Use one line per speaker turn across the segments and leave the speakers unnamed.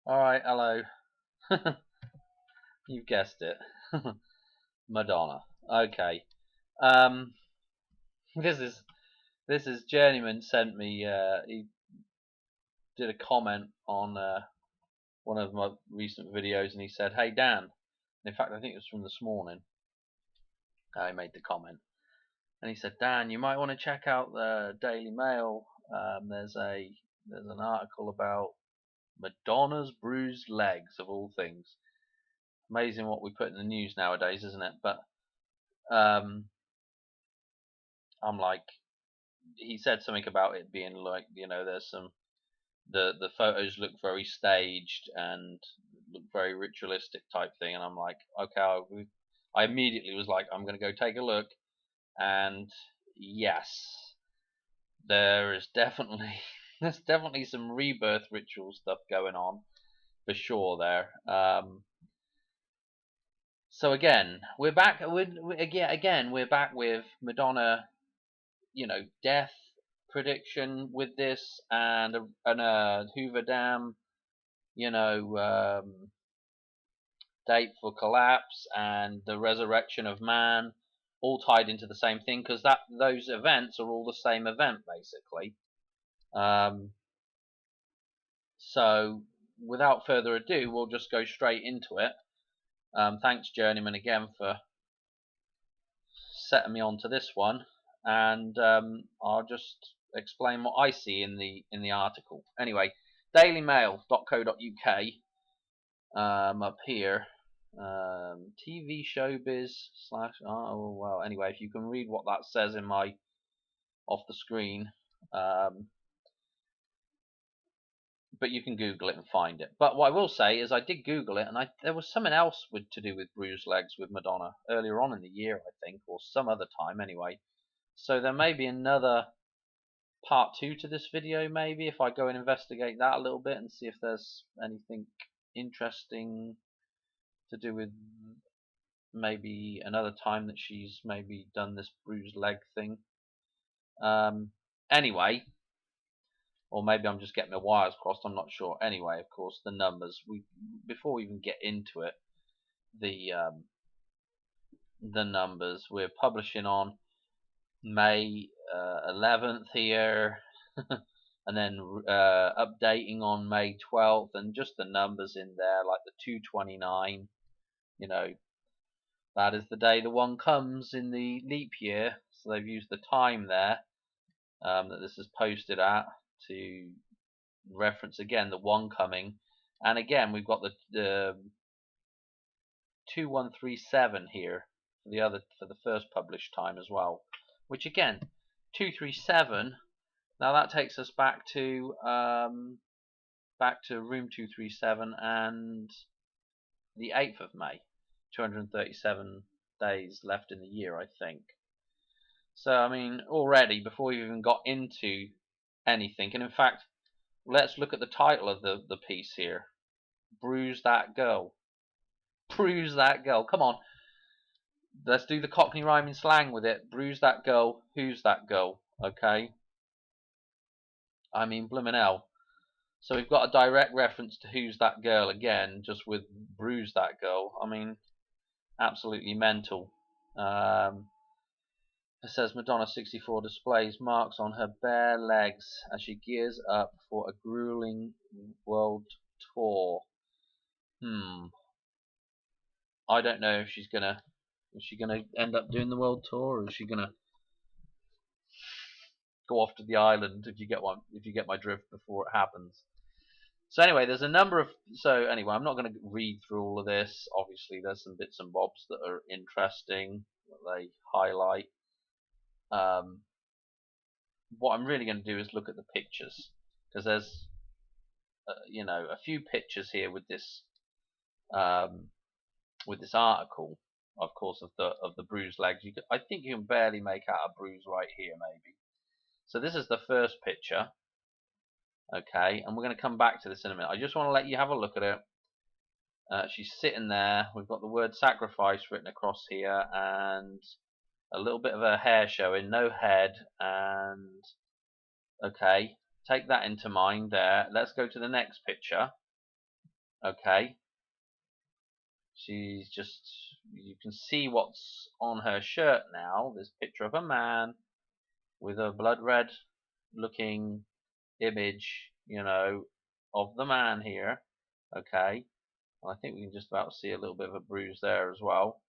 Alright, hello. You've guessed it. Madonna. Okay. Um this is Journeyman sent me he did a comment on one of my recent videos, and he said, "Hey Dan." In fact, I think it was from this morning. I made the comment. And he said, "Dan, you might want to check out the Daily Mail. There's an article about Madonna's bruised legs, of all things." Amazing what we put in the news nowadays, isn't it? But um, I'm like, he said something about it being like, there's some the photos look very staged and look very ritualistic type thing, and I'm like, okay, I immediately was like, I'm gonna go take a look, and yes, there is definitely there's definitely some rebirth ritual stuff going on for sure there. So again, we're back. We're back with Madonna, death prediction with this, and a Hoover Dam, date for collapse, and the resurrection of man, all tied into the same thing, because those events are all the same event basically. So without further ado, we'll just go straight into it. Thanks, Journeyman, again for setting me on to this one, and I'll just explain what I see in the article. Anyway, dailymail.co.uk, up here, TV showbiz slash. Oh well. Anyway, if you can read what that says in my off the screen, but you can Google it and find it. But what I will say is, I did Google it, and there was something else to do with bruised legs with Madonna earlier on in the year, I think, or some other time anyway. So there may be another part 2 to this video, maybe, if I go and investigate that a little bit and see if there's anything interesting to do with maybe another time that she's maybe done this bruised leg thing. Anyway, or maybe I'm just getting my wires crossed, I'm not sure. Anyway, of course, the numbers. Before we even get into it, the numbers we're publishing on May 11th here, and then updating on May 12th, and just the numbers in there, like the 229. That is the day the one comes in the leap year, so they've used the time there, that this is posted at, to reference again the one coming. And again, we've got the 2137 here for the first published time as well, which again, 237. Now that takes us back to room 237 and the 8th of May. 237 days left in the year, I think. So I mean, already, before we even got into anything, and in fact, let's look at the title of the piece here. Bruise That Girl. Bruise That Girl. Come on. Let's do the Cockney rhyming slang with it. Bruise that girl. Who's that girl? Okay. I mean, bloomin' hell. So we've got a direct reference to Who's That Girl again, just with Bruise That Girl. I mean, absolutely mental. It says Madonna 64 displays marks on her bare legs as she gears up for a grueling world tour. I don't know if she's gonna end up doing the world tour, or is she gonna go off to the island, if you get my drift, before it happens. So anyway, there's a number of I'm not going to read through all of this. Obviously, there's some bits and bobs that are interesting that they highlight. What I'm really going to do is look at the pictures, because there's a few pictures here with this article, of course, of the bruised legs. I think you can barely make out a bruise right here, maybe. So this is the first picture, okay, and we're going to come back to this in a minute. I just want to let you have a look at it. She's sitting there. We've got the word sacrifice written across here, and a little bit of her hair showing, no head, and okay, take that into mind there. Let's go to the next picture. Okay, she's just, you can see what's on her shirt now. This picture of a man with a blood red looking image, of the man here. Okay, and I think we can just about see a little bit of a bruise there as well.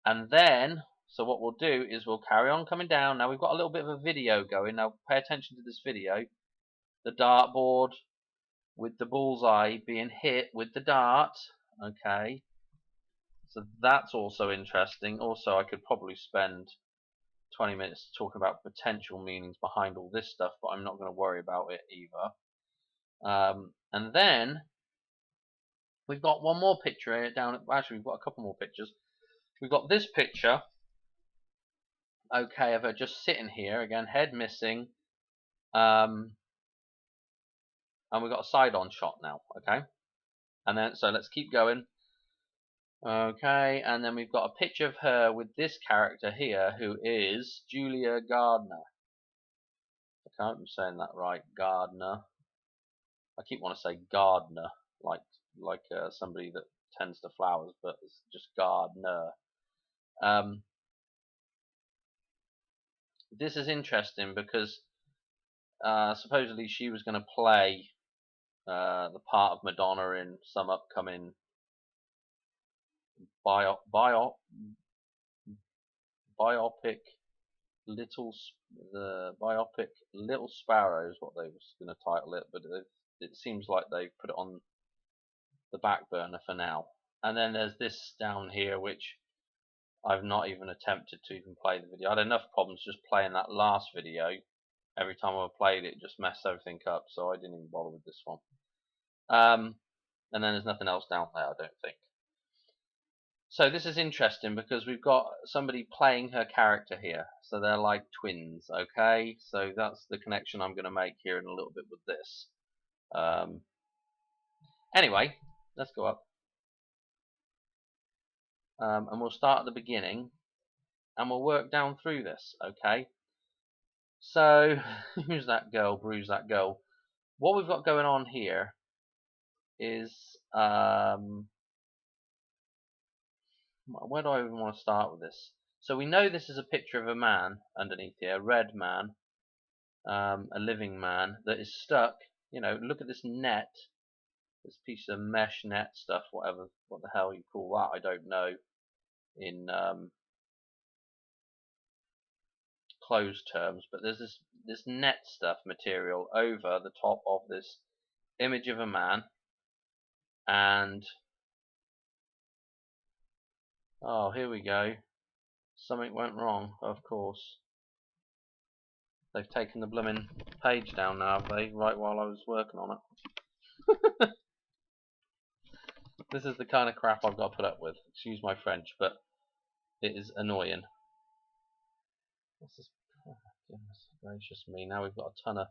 And then, so what we'll do is we'll carry on coming down. Now we've got a little bit of a video going. Now pay attention to this video. The dartboard with the bullseye being hit with the dart. Okay, so that's also interesting. Also, I could probably spend 20 minutes talking about potential meanings behind all this stuff, but I'm not going to worry about it either. And then we've got one more picture here down. Actually, we've got a couple more pictures. We've got this picture, okay, of her just sitting here again, head missing, and we've got a side-on shot now, okay. And then so let's keep going. Okay, and then we've got a picture of her with this character here, who is Julia Gardner. I can't be saying that right, Gardner. I keep wanting to say gardener, like somebody that tends to flowers, but it's just Gardner. This is interesting because supposedly she was going to play the part of Madonna in some upcoming biopic the biopic Little Sparrow is what they was going to title it, but it seems like they've put it on the back burner for now. And then there's this down here, which I've not even attempted to even play the video. I had enough problems just playing that last video. Every time I played it, just messed everything up, so I didn't even bother with this one. And then there's nothing else down there, I don't think. So this is interesting because we've got somebody playing her character here. So they're like twins, okay? So that's the connection I'm going to make here in a little bit with this. Anyway, let's go up. And we'll start at the beginning. And we'll work down through this, okay? So, who's that girl? Bruise that girl. What we've got going on here is... where do I even want to start with this? So we know this is a picture of a man underneath here, a red man, a living man that is stuck. Look at this net, this piece of mesh net stuff, what the hell you call that, I don't know, in closed terms, but there's this net stuff material over the top of this image of a man, and oh, here we go. Something went wrong, of course. They've taken the blooming page down now, have they? Right while I was working on it. This is the kind of crap I've got to put up with. Excuse my French, but it is annoying. What's this? Oh, goodness gracious me. Now we've got a ton of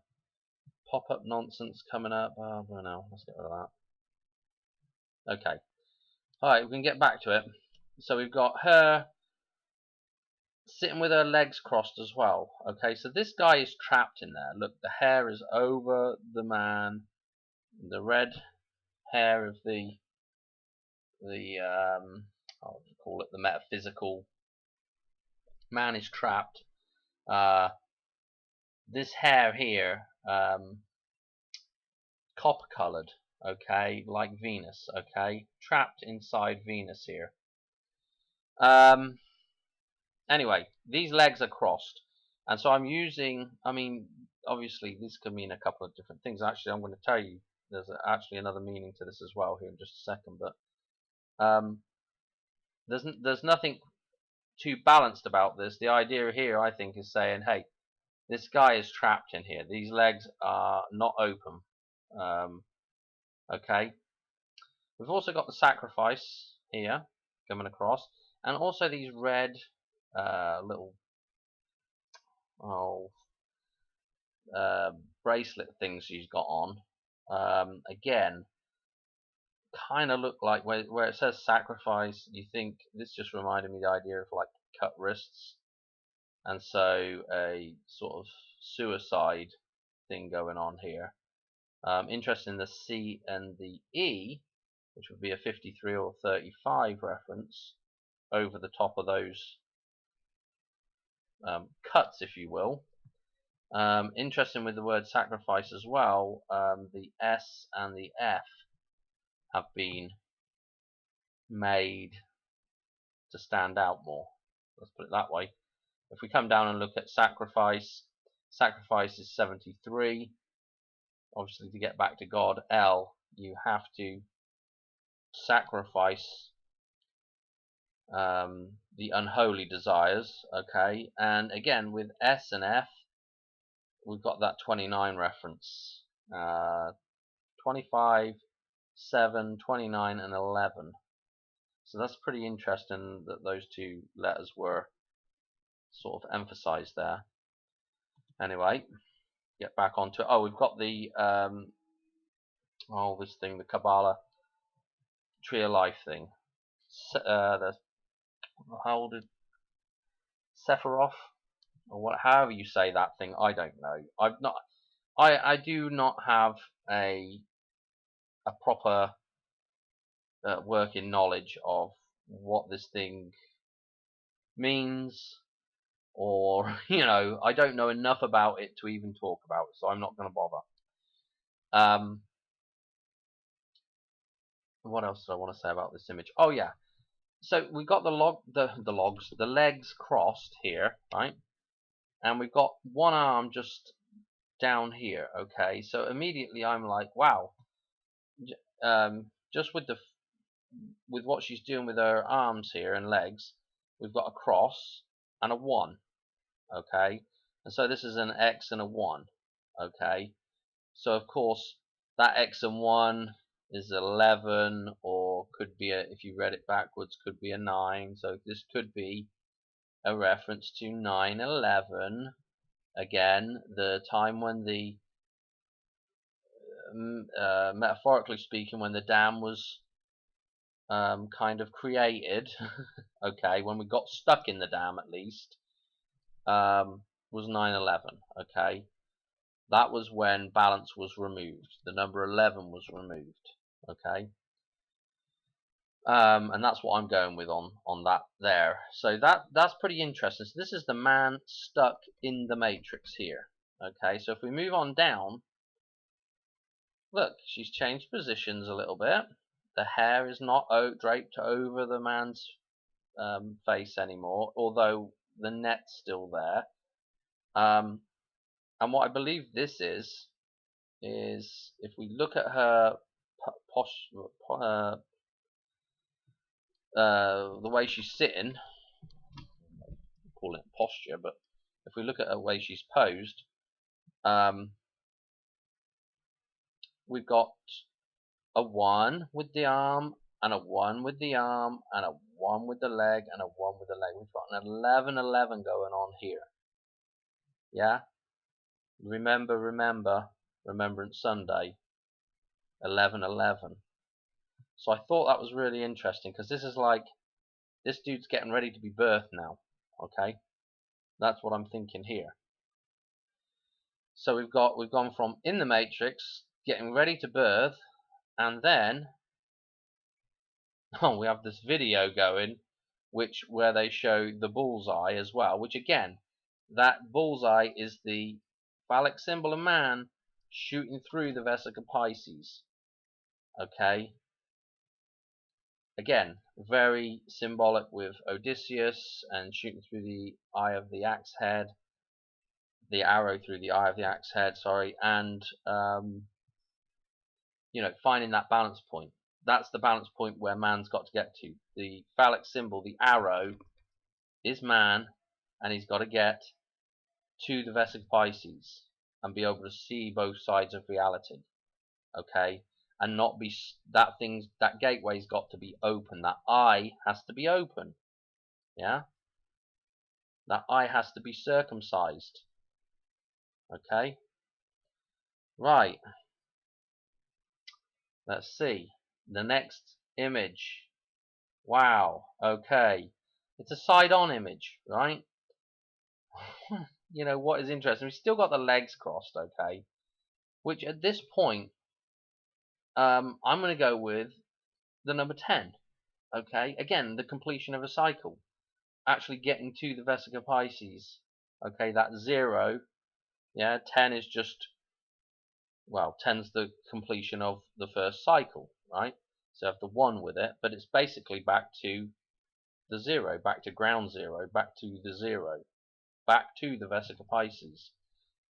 pop-up nonsense coming up. Oh, no. Let's get rid of that. Okay. Alright, we can get back to it. So we've got her sitting with her legs crossed as well. Okay, so this guy is trapped in there. Look, the hair is over the man. The red hair of the I'll call it the metaphysical man is trapped. This hair here, copper coloured, okay, like Venus, okay, trapped inside Venus here. Anyway, these legs are crossed, and so I'm using, obviously this could mean a couple of different things. Actually, I'm going to tell you there's actually another meaning to this as well here in just a second, but there's nothing too balanced about this. The idea here, I think, is saying, hey, this guy is trapped in here. These legs are not open. Okay. We've also got the sacrifice here coming across, and also these red little bracelet things she's got on. Again, kind of look like where it says sacrifice. You think this just reminded me of the idea of like cut wrists, and so a sort of suicide thing going on here. Interesting, the C and the E, which would be a 53 or 35 reference, over the top of those cuts, if you will. Interesting with the word sacrifice as well, the S and the F have been made to stand out more. Let's put it that way. If we come down and look at sacrifice, sacrifice is 73. Obviously, to get back to God, L, you have to sacrifice the unholy desires, okay? And again, with S and F, we've got that 29 reference. 25, 7, 29, and 11. So that's pretty interesting that those two letters were sort of emphasized there. Anyway, get back onto it. Oh, we've got the this thing, the Kabbalah Tree of Life thing. The how old is Sephiroth, or what? However you say that thing, I don't know. I do not have a proper working knowledge of what this thing means, or I don't know enough about it to even talk about it, so I'm not going to bother. What else do I want to say about this image? Oh yeah, so we got the legs crossed here, right? And we've got one arm just down here. Okay, so immediately I'm like, wow, just with what she's doing with her arms here and legs, we've got a cross and a 1. Okay, and so this is an X and a 1. Okay, so of course that X and 1 is 11, or could be if you read it backwards, could be a 9. So this could be a reference to 9/11. Again, the time when the metaphorically speaking, when the dam was kind of created, okay, when we got stuck in the dam at least, was 9/11. Okay, that was when balance was removed. The number 11 was removed. Okay, and that's what I'm going with on that there. So that's pretty interesting. So this is the man stuck in the matrix here. Okay, so if we move on down, look, she's changed positions a little bit. The hair is not draped over the man's face anymore, although the net's still there. And what I believe this is if we look at her the way she's sitting, call it posture, but if we look at the way she's posed, we've got a 1 with the arm, and a 1 with the arm, and a 1 with the leg, and a 1 with the leg. We've got an 11/11 going on here. Yeah? Remember, Remembrance Sunday, 11/11. So I thought that was really interesting, because this is like, this dude's getting ready to be birthed now. Okay? That's what I'm thinking here. So we've gone from in the matrix, getting ready to birth, and then we have this video going, where they show the bullseye as well, which again, that bullseye is the phallic symbol of man shooting through the Vesica Pisces. Okay, again, very symbolic with Odysseus and shooting through the eye of the axe head, the arrow through the eye of the axe head, sorry, and finding that balance point. That's the balance point where man's got to get to. The phallic symbol, the arrow, is man, and he's got to get to the Vesica Pisces and be able to see both sides of reality. Okay, and not be that gateway's got to be open. That eye has to be open. Yeah, that eye has to be circumcised. Okay, right. Let's see the next image. Wow. Okay, it's a side-on image, right? What is interesting? We've still got the legs crossed. Okay, which at this point, I'm going to go with the number 10. Okay, again, the completion of a cycle, actually getting to the Vesica Pisces. Okay, that 0, yeah, 10 is just, well, 10's the completion of the first cycle, right? So I have the 1 with it, but it's basically back to the 0, back to ground 0, back to the 0, back to the Vesica Pisces,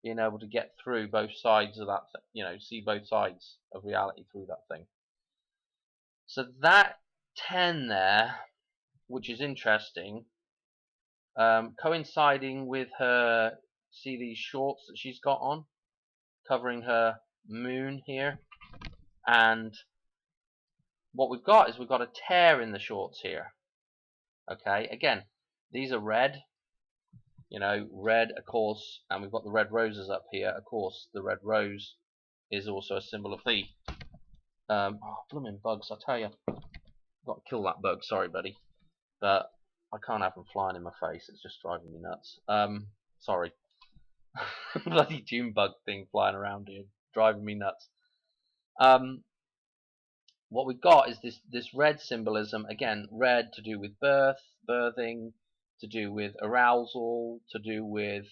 being able to get through both sides of that, see both sides of reality through that thing. So that 10 there, which is interesting, coinciding with her, see these shorts that she's got on, covering her moon here, and what we've got is we've got a tear in the shorts here. Okay, again, these are red, red, of course, and we've got the red roses up here. Of course, the red rose is also a symbol of the oh, blooming bugs, I tell you. I've got to kill that bug, sorry buddy, but I can't have them flying in my face, it's just driving me nuts. Sorry. Bloody June bug thing flying around here, driving me nuts. What we've got is this red symbolism, again, red to do with birth, birthing, to do with arousal, to do with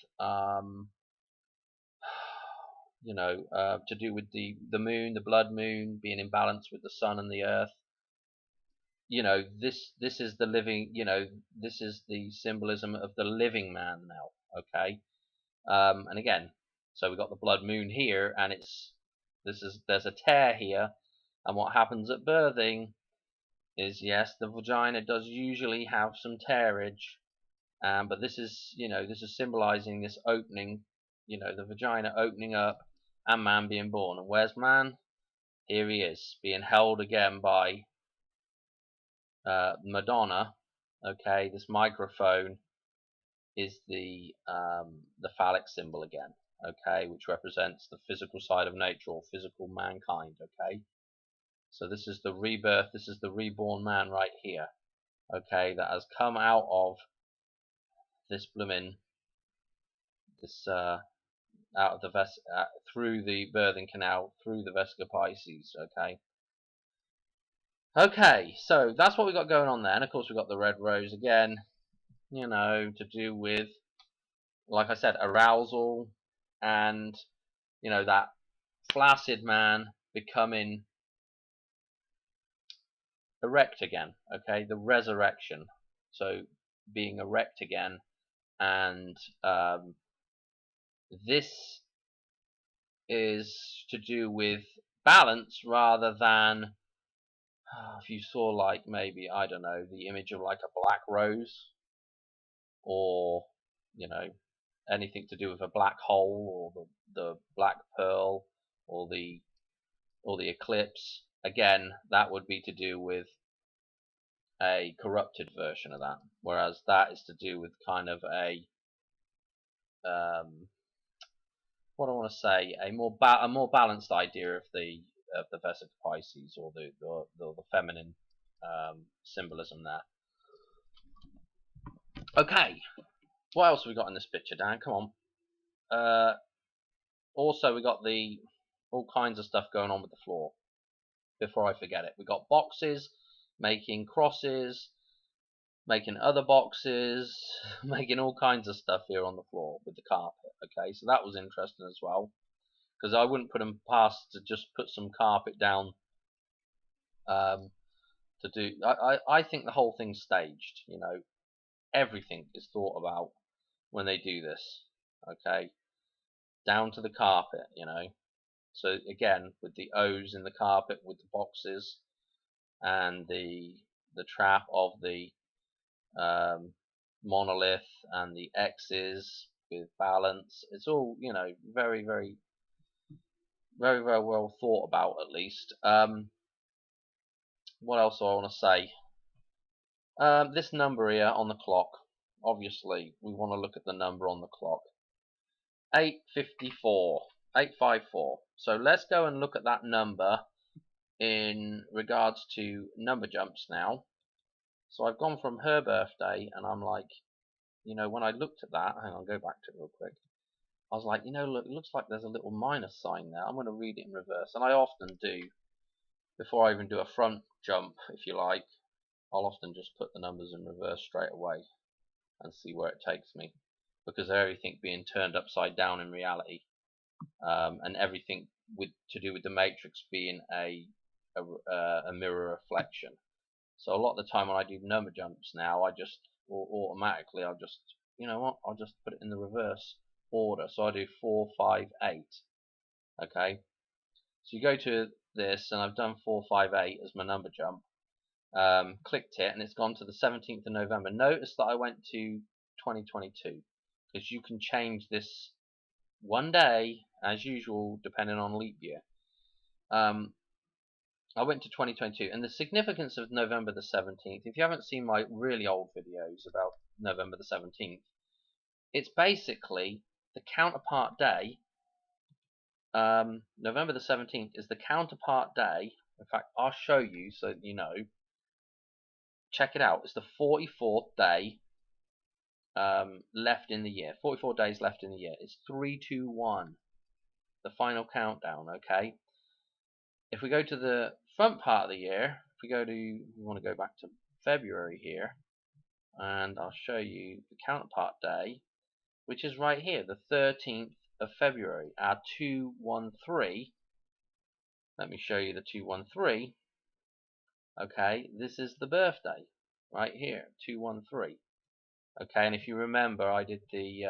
to do with the moon, the blood moon, being in balance with the sun and the earth. This is the living, this is the symbolism of the living man now. Okay, and again, so we've got the blood moon here, and there's a tear here, and what happens at birthing is, yes, the vagina does usually have some tearage, but this is symbolizing this opening, the vagina opening up and man being born. And where's man? Here he is, being held again by Madonna. Okay, this microphone is the phallic symbol again. Okay, which represents the physical side of nature, or physical mankind. Okay, so this is the rebirth. This is the reborn man right here. Okay, that has come out of this out of the through the birthing canal, through the Vesica Pisces. Okay, so that's what we got going on there. And of course, we've got the red rose again, to do with, like I said, arousal, and that flaccid man becoming erect again. Okay, the resurrection, so being erect again, and this is to do with balance rather than, if you saw, like, maybe, I don't know, the image of like a black rose, or anything to do with a black hole, or the black pearl, or the eclipse. Again, that would be to do with a corrupted version of that, whereas that is to do with kind of a what I want to say, a more balanced idea of the Vesica Pisces, or the feminine symbolism there. Okay, what else have we got in this picture, Dan? Come on. Also, we got all kinds of stuff going on with the floor. Before I forget it, we got boxes, making crosses, making other boxes, making all kinds of stuff here on the floor with the carpet. Okay, so that was interesting as well, because I wouldn't put them past to just put some carpet down. To do, I think the whole thing's staged. Everything is thought about when they do this. Okay, down to the carpet. So again, with the O's in the carpet, with the boxes, and the trap of the monolith, and the X's with balance. It's all, very, very, very, very well thought about, at least. What else do I want to say? This number here on the clock. Obviously, we want to look at the number on the clock. 854. 854. So let's go and look at that number in regards to number jumps now. So I've gone from her birthday, and I'm like, when I looked at that, hang on, go back to it real quick. I was like, look, it looks like there's a little minus sign there. I'm going to read it in reverse, and I often do. Before I even do a front jump, if you like, I'll often just put the numbers in reverse straight away and see where it takes me, because everything being turned upside down in reality, and everything to do with the matrix being a mirror reflection. So a lot of the time when I do number jumps now, automatically I'll just, I'll just put it in the reverse order. So I do 4, 5, 8. Okay, so you go to this, and I've done 4, 5, 8 as my number jump. Clicked it, and it's gone to the 17th of November. Notice that I went to 2022, because you can change this one day as usual depending on leap year. I went to 2022, and the significance of November the 17th, if you haven't seen my really old videos about November the 17th, it's basically the counterpart day. November the 17th is the counterpart day. In fact, I'll show you so that you know. Check it out. It's the 44th day left in the year. 44 days left in the year. It's 3, 2, 1. The final countdown, okay? If we go to the front part of the year, we want to go back to February here, and I'll show you the counterpart day, which is right here, the 13th of February, our 213. Let me show you the 213. Okay, this is the birthday right here, 213. Okay, and if you remember, I did the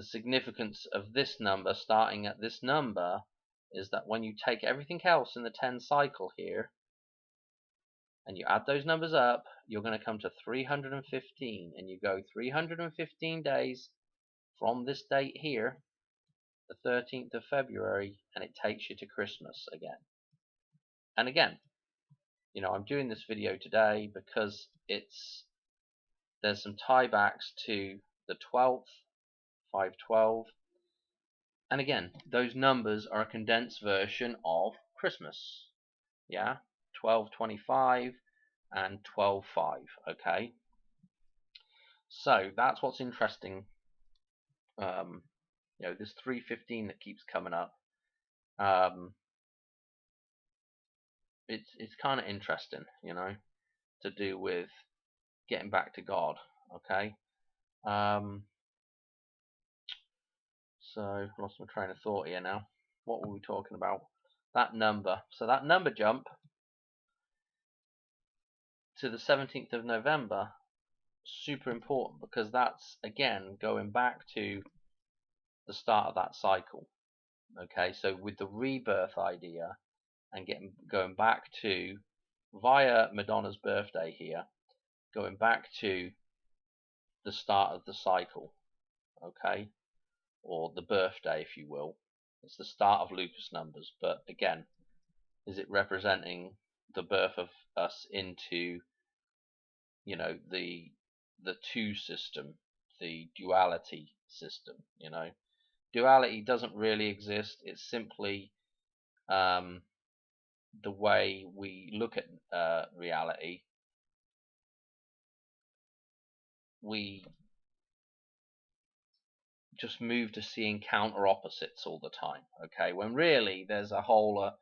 significance of this number starting at this number is that when you take everything else in the 10 cycle here and you add those numbers up, you're going to come to 315, and you go 315 days from this date here, the 13th of February, and it takes you to Christmas again. And again, I'm doing this video today because there's some tiebacks to the 12th, 512, and again, those numbers are a condensed version of Christmas. Yeah, 1225 and 125. Okay, so that's what's interesting. This 315 that keeps coming up. It's kind of interesting, to do with getting back to God. Okay. So lost my train of thought here now. What were we talking about? That number. So that number jump to the 17th of November, super important, because that's again going back to the start of that cycle. Okay, so with the rebirth idea and going back to via Madonna's birthday here, going back to the start of the cycle. Okay, or the birthday, if you will. It's the start of Lucas numbers, but again, is it representing the birth of us into, the two system, the duality system? Duality doesn't really exist. It's simply the way we look at reality. We just move to seeing counter opposites all the time, okay, when really there's a holistic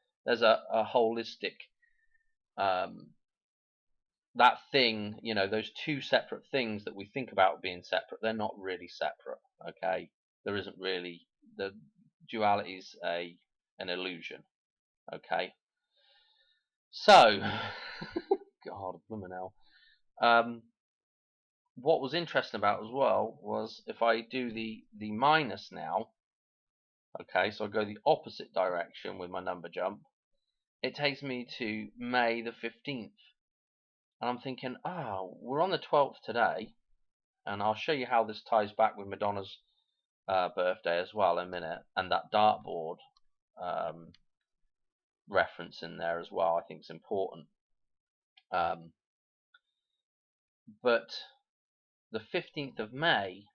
that thing, those two separate things that we think about being separate, they're not really separate. Okay, there isn't really, the duality is an illusion. Okay, so God, blooming hell. What was interesting about as well was if I do the minus now, okay, so I go the opposite direction with my number jump, it takes me to May the 15th. And I'm thinking, we're on the 12th today, and I'll show you how this ties back with Madonna's birthday as well in a minute, and that dartboard reference in there as well, I think is important. But the 15th of May,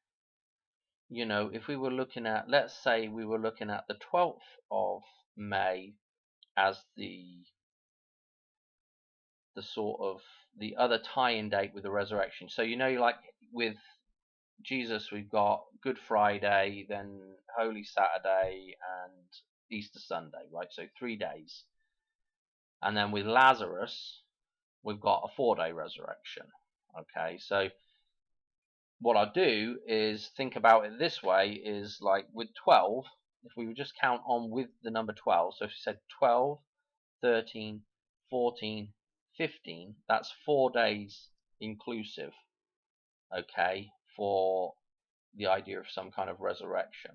if we were looking at, let's say we were looking at the 12th of May as the sort of the other tie-in date with the resurrection. So like with Jesus, we've got Good Friday, then Holy Saturday, and Easter Sunday, right? So 3 days. And then with Lazarus, we've got a 4-day resurrection. Okay, so what I do is think about it this way: is like with 12, if we would just count on with the number 12, so if you said 12, 13, 14, 15, that's 4 days inclusive, okay, for the idea of some kind of resurrection.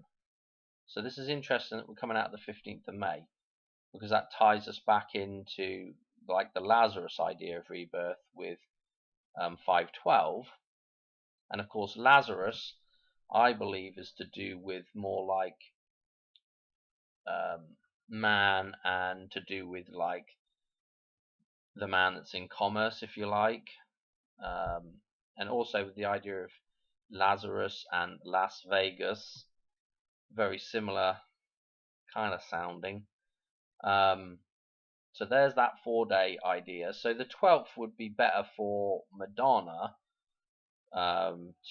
So this is interesting that we're coming out the 15th of May, because that ties us back into like the Lazarus idea of rebirth with 512. And of course Lazarus, I believe, is to do with more like man, and to do with like the man that's in commerce, if you like, and also with the idea of Lazarus and Las Vegas, very similar kind of sounding. So there's that 4-day idea. So the 12th would be better for Madonna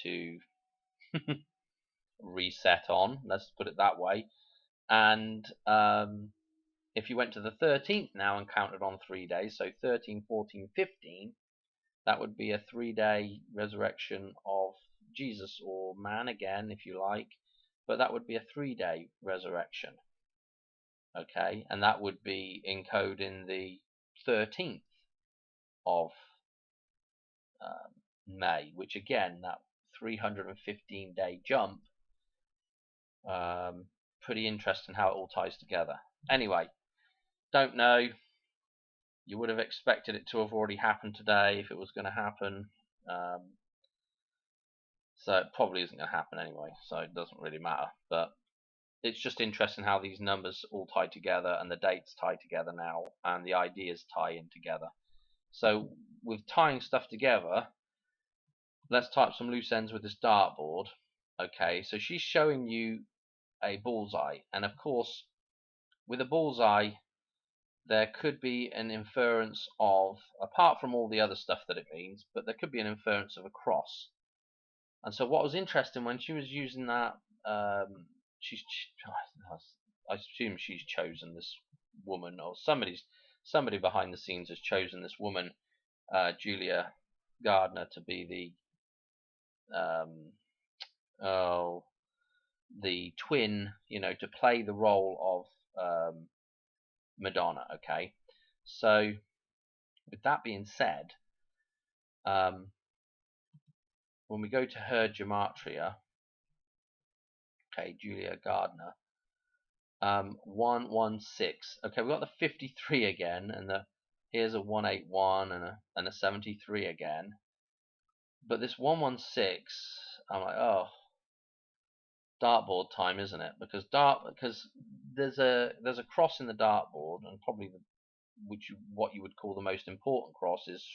to reset on, let's put it that way. And if you went to the 13th now and counted on 3 days, so 13, 14, 15, that would be a 3-day resurrection of Jesus, or man again, if you like, but that would be a 3-day resurrection. Okay, and that would be encoding the 13th of May, which again, that 315-day jump, pretty interesting how it all ties together. Anyway, don't know. You would have expected it to have already happened today if it was going to happen. So it probably isn't going to happen anyway, so it doesn't really matter. But it's just interesting how these numbers all tie together, and the dates tie together now, and the ideas tie in together. So with tying stuff together, let's tie up some loose ends with this dartboard. Okay, so she's showing you a bullseye, and of course with a bullseye there could be an inference of, apart from all the other stuff that it means, but there could be an inference of a cross. And so what was interesting when she was using that, I assume she's chosen this woman, or somebody behind the scenes has chosen this woman, Julia Gardner, to be the twin, to play the role of Madonna. Okay, so with that being said, when we go to her gematria, okay, Julia Gardner, 116. Okay, we've got the 53 again, and here's a 181 and a 73 again. But this 116, I'm like, oh, dartboard time, isn't it? Because there's a cross in the dartboard, and probably what you would call the most important cross is,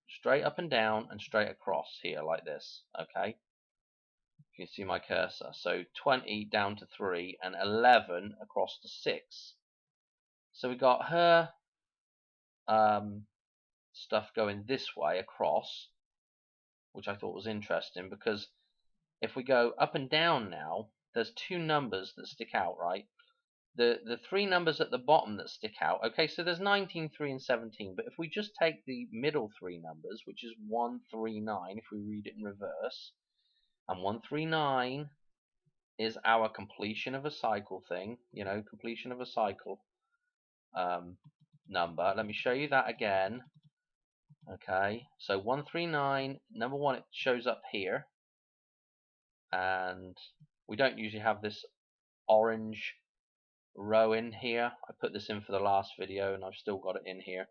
straight up and down and straight across here like this. Okay, you can see my cursor. So 20 down to 3 and 11 across to 6. So we got her stuff going this way across, which I thought was interesting, because if we go up and down now, there's 2 numbers that stick out, right? The 3 numbers at the bottom that stick out, okay, so there's 19, 3, and 17, but if we just take the middle 3 numbers, which is 139, if we read it in reverse, and 139 is our completion of a cycle thing, completion of a cycle number. Let me show you that again. Okay, so 139, number 1, it shows up here, and we don't usually have this orange row in here. I put this in for the last video and I've still got it in here,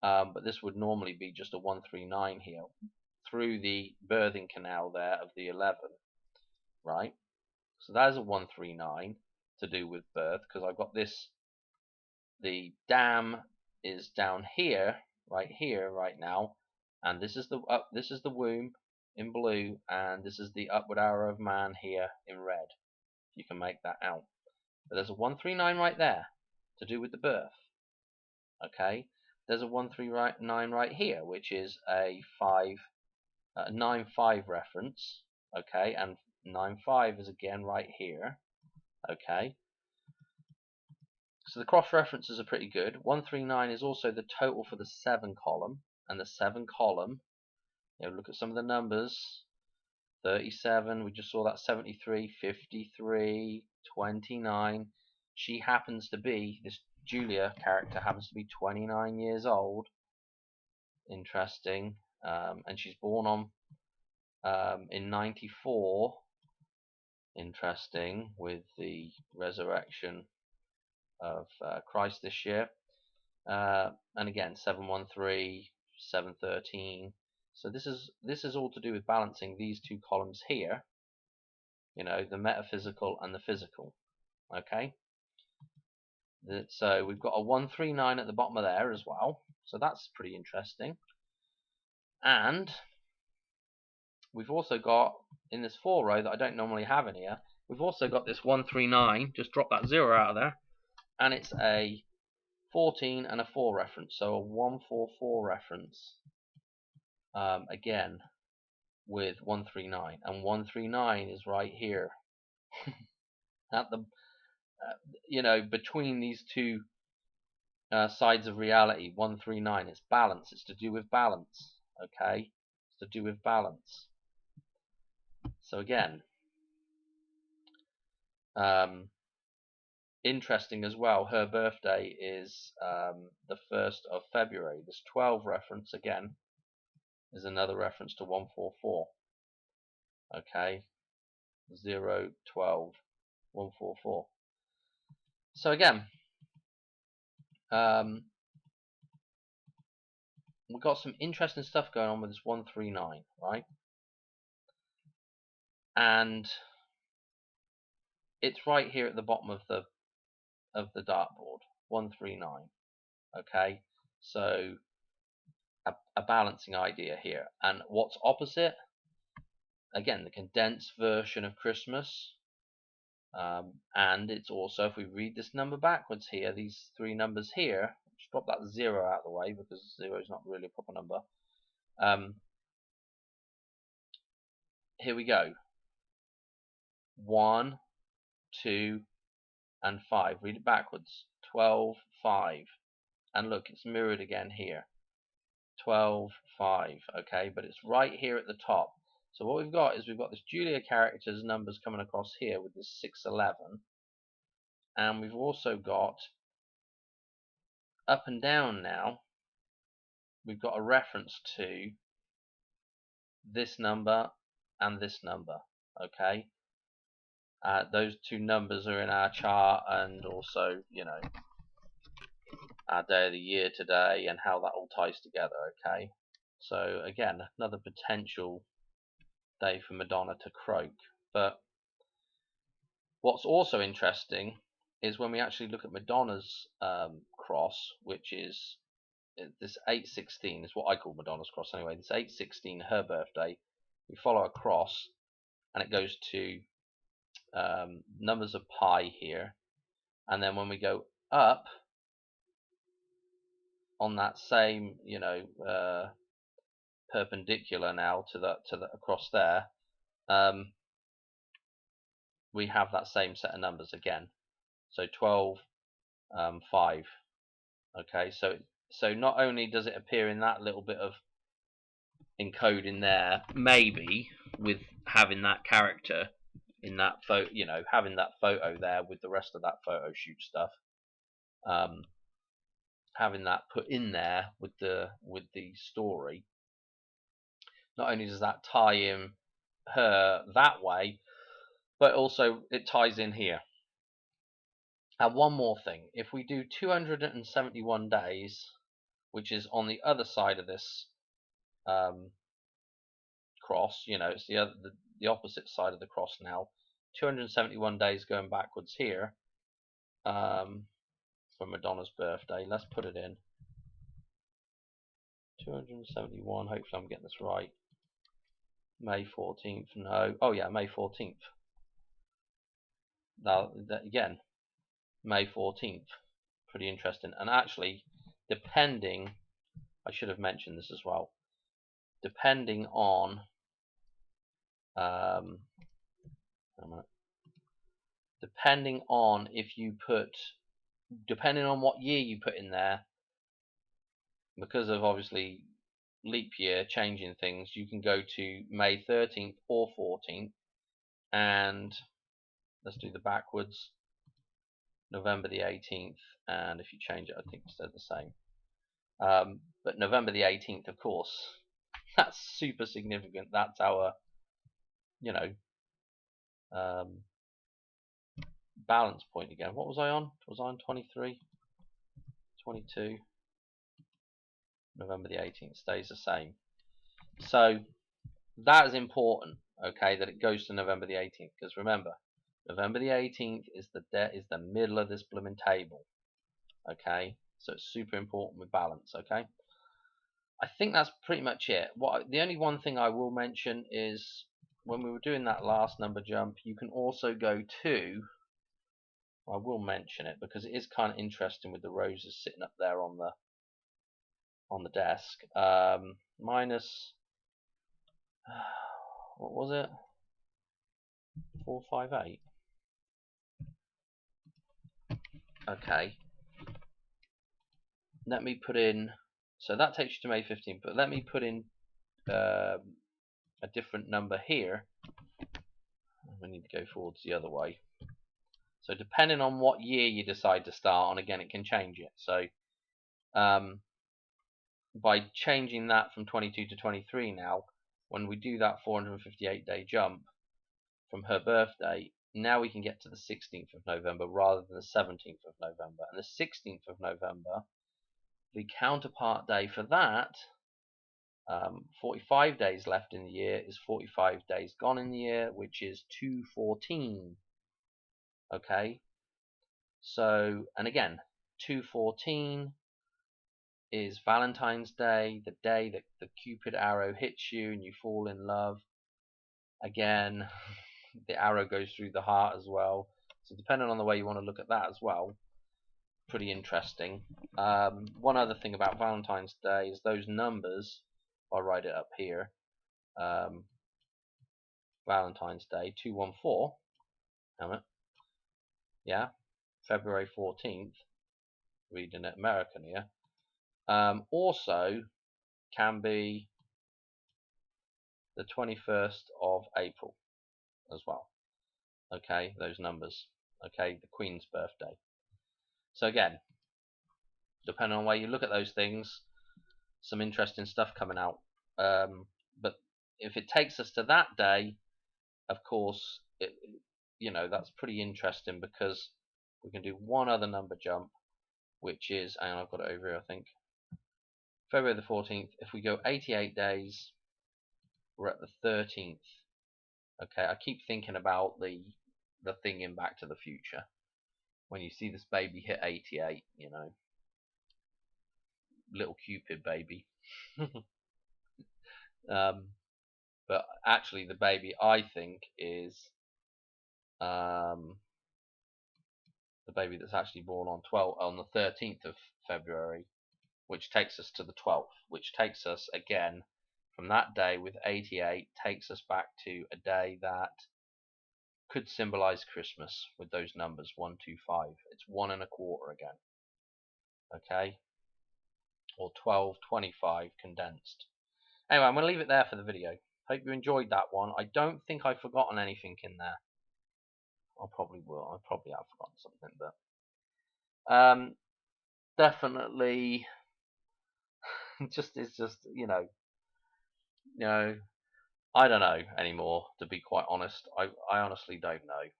but this would normally be just a 139 here through the birthing canal there of the 11, right? So that is a 139 to do with birth, because I've got this, the dam is down here right now, and this is the womb in blue, and this is the upward arrow of man here in red. You can make that out. But there's a 139 right there to do with the birth. Okay, there's a 139 right here, which is a 5 a 9-5 reference, okay, and 9-5 is again right here, okay. So the cross references are pretty good. 139 is also the total for the 7 column, and the 7 column, look at some of the numbers. 37, we just saw that. 73, 53, 29. She happens to be, this Julia character happens to be 29 years old. Interesting. And she's born on in 94. Interesting, with the resurrection of Christ this year. And again, 713, 713. So this is all to do with balancing these two columns here, the metaphysical and the physical. Okay, so we've got a 139 at the bottom of there as well, so that's pretty interesting. And we've also got, in this 4 row that I don't normally have in here, we've also got this 139, just drop that 0 out of there, and it's a 14 and a 4 reference, so a 144 reference, again with 139, and 139 is right here at the between these two sides of reality. 139, it's balance, it's to do with balance, okay, it's to do with balance. So again, interesting as well, her birthday is the 1st of February. This 12 reference again is another reference to 144, okay, 0, 12, 144. So again, we've got some interesting stuff going on with this 139, right? And it's right here at the bottom of the dartboard, 139. Okay, so a balancing idea here. And what's opposite? Again, the condensed version of Christmas. And it's also, if we read this number backwards here, these 3 numbers here, just drop that 0 out of the way because 0 is not really a proper number. Here we go. 1, 2, and 5. Read it backwards. 12, 5. And look, it's mirrored again here. 12, 5. Okay, but it's right here at the top. So what we've got is we've got this Julia character's numbers coming across here with this 611. And we've also got up and down now. We've got a reference to this number and this number. Okay. Those 2 numbers are in our chart, and also, our day of the year today and how that all ties together. Okay, so again, another potential day for Madonna to croak. But what's also interesting is when we actually look at Madonna's cross, which is this 816, is what I call Madonna's cross anyway. This 816, her birthday, we follow a cross, and it goes to numbers of pi here, and then when we go up on that same perpendicular now to the across there, we have that same set of numbers again, so 12, 5. Okay, so not only does it appear in that little bit of encoding there, maybe with having that character in that photo, having that photo there with the rest of that photo shoot stuff, having that put in there with the story, not only does that tie in her that way, but also it ties in here. And one more thing, if we do 271 days, which is on the other side of this cross, it's the opposite side of the cross now. 271 days going backwards here for Madonna's birthday. Let's put it in. 271. Hopefully I'm getting this right. May 14th. No. Oh yeah, May 14th. Now again, May 14th. Pretty interesting. And actually, depending, I should have mentioned this as well. depending on depending on depending on what year you put in there, because of obviously leap year changing things, you can go to May 13th or 14th, and let's do the backwards, November the 18th, and if you change it, I think it's the same. But November the 18th, of course, that's super significant. That's our, you know, balance point again. What was I on? Was I on 23? 22? November the 18th stays the same. So that is important, okay, that it goes to November the 18th, because remember, November the 18th is the middle of this blooming table, okay? So it's super important with balance, okay? I think that's pretty much it. The only one thing I will mention is when we were doing that last number jump, you can also go to, I will mention it because it is kind of interesting with the roses sitting up there on the desk. Minus, what was it? 458. Okay. Let me put in. So that takes you to May 15th. But let me put in a different number here. We need to go forwards the other way. So depending on what year you decide to start on, again, it can change it. So by changing that from 22 to 23 now, when we do that 458-day jump from her birthday, now we can get to the 16th of November rather than the 17th of November. And the 16th of November, the counterpart day for that, 45 days left in the year, is 45 days gone in the year, which is 214. Okay, so, and again, 214 is Valentine's Day, the day that the Cupid arrow hits you and you fall in love. Again, the arrow goes through the heart as well. So depending on the way you want to look at that as well, pretty interesting. One other thing about Valentine's Day is those numbers. I'll write it up here. Valentine's Day 214. Damn it. Yeah, February 14th. Reading it American here. Also can be the 21st of April as well. Okay, those numbers. Okay, the Queen's birthday. So again, depending on where you look at those things, some interesting stuff coming out. But if it takes us to that day, of course, that's pretty interesting because we can do one other number jump, which is, and I've got it over here, I think, February the 14th. If we go 88 days, we're at the 13th. Okay, I keep thinking about the thing in Back to the Future when you see this baby hit 88, little Cupid baby. But actually the baby, I think, is the baby that's actually born on the 13th of February, which takes us to the 12th, which takes us again from that day with 88, takes us back to a day that could symbolize Christmas with those numbers 125. It's 1 1/4 again. Okay, or 1225 condensed. Anyway, I'm going to leave it there for the video. Hope you enjoyed that one. I don't think I've forgotten anything in there. I probably will. I probably have forgotten something, but definitely it's just I don't know anymore, to be quite honest. I honestly don't know.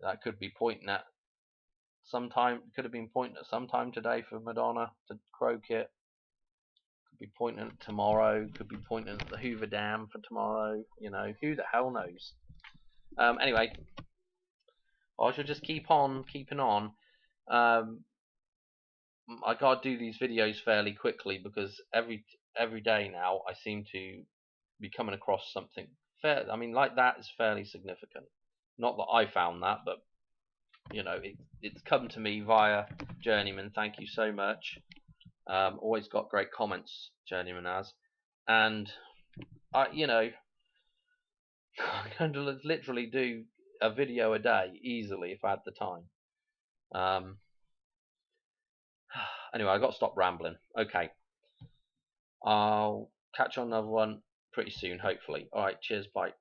That could be pointing at sometime. Could have been pointing at sometime today for Madonna to croak it. Could be pointing at tomorrow. Could be pointing at the Hoover Dam for tomorrow. Who the hell knows? Anyway, I shall just keep on keeping on. I gotta do these videos fairly quickly because every day now I seem to be coming across something fair. I mean, like that is fairly significant. Not that I found that, but it's come to me via Journeyman. Thank you so much.
Always got great comments, Journeyman has, and I, you know, I'm going to literally do a video a day easily if I had the time. Anyway, I got to stop rambling. Okay, I'll catch you on another one pretty soon, hopefully. All right, cheers, bye.